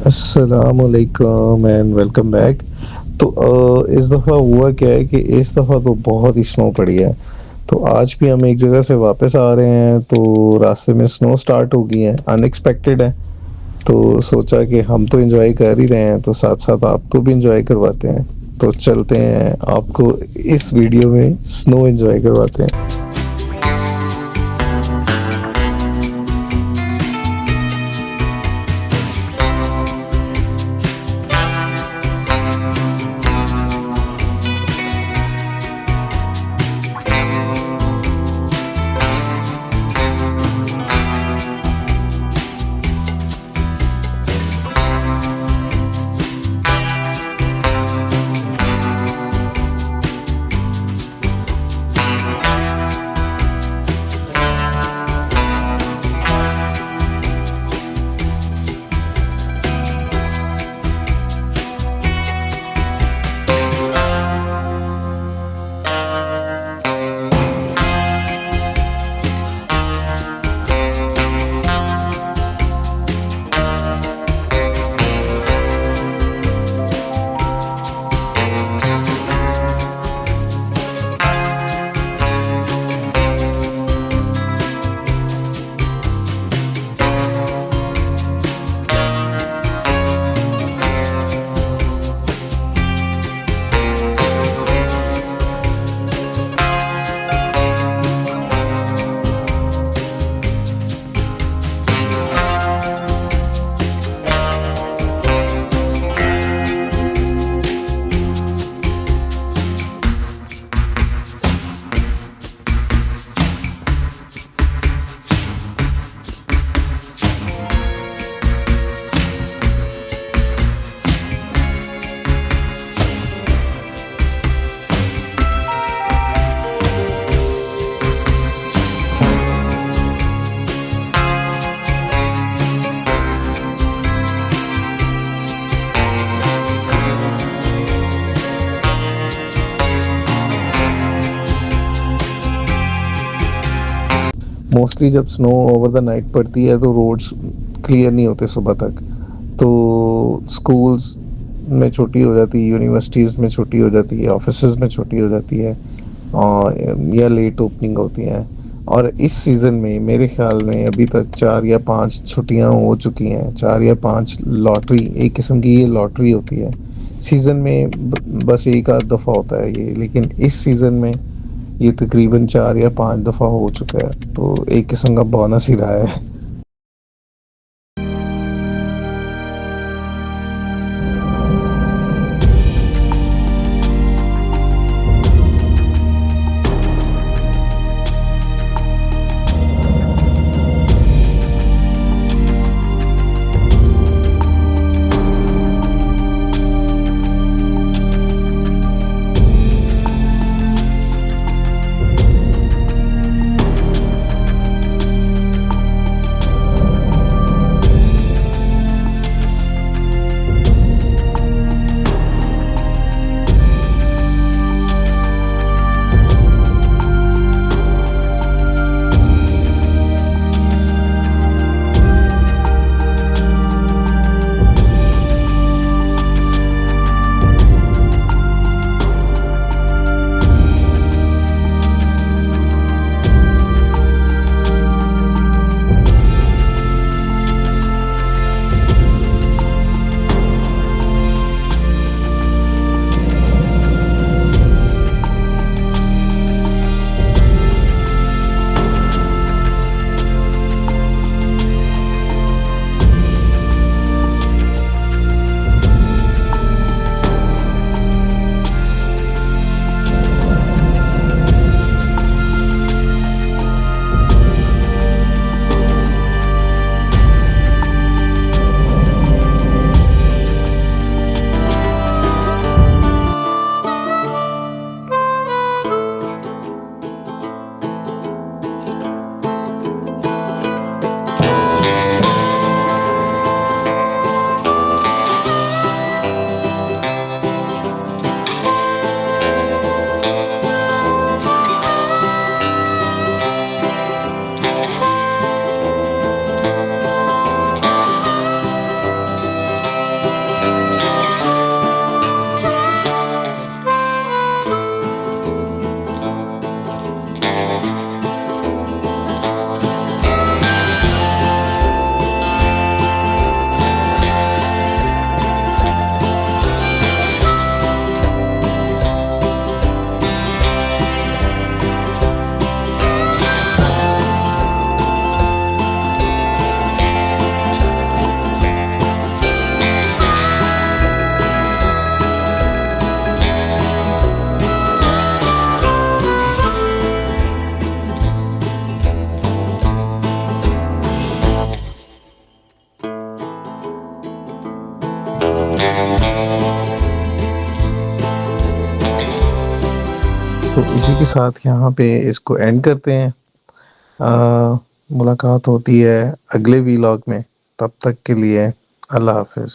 अस्सलामुअलैकुम and welcome back. तो इस दफ़ा हुआ क्या है कि इस दफ़ा तो बहुत ही स्नो पड़ी है। तो आज भी हम एक जगह से वापस आ रहे हैं तो रास्ते में स्नो स्टार्ट हो गई है, अनएक्सपेक्टेड है। तो सोचा कि हम तो एंजॉय कर ही रहे हैं तो साथ साथ आपको भी एंजॉय करवाते हैं। तो चलते हैं, आपको इस वीडियो में स्नो एंजॉय करवाते हैं। मोस्टली जब स्नो ओवर द नाइट पड़ती है तो रोड्स क्लियर नहीं होते सुबह तक। तो स्कूल्स में छुट्टी हो जाती है, यूनिवर्सिटीज़ में छुट्टी हो जाती है, ऑफिसेज में छुट्टी हो जाती है और या लेट ओपनिंग होती हैं। और इस सीज़न में मेरे ख्याल में अभी तक 4 या 5 छुट्टियां हो चुकी हैं। 4 या 5 लॉटरी, एक किस्म की ये लॉटरी होती है सीज़न में। बस एक आध दफ़ा होता है ये, लेकिन इस सीज़न में ये तकरीबन 4 या 5 दफ़ा हो चुका है। तो एक किस्म का बोनस ही रहा है। तो इसी के साथ यहाँ पे इसको एंड करते हैं। मुलाकात होती है अगले व्लॉग में, तब तक के लिए अल्लाह हाफ़िज़।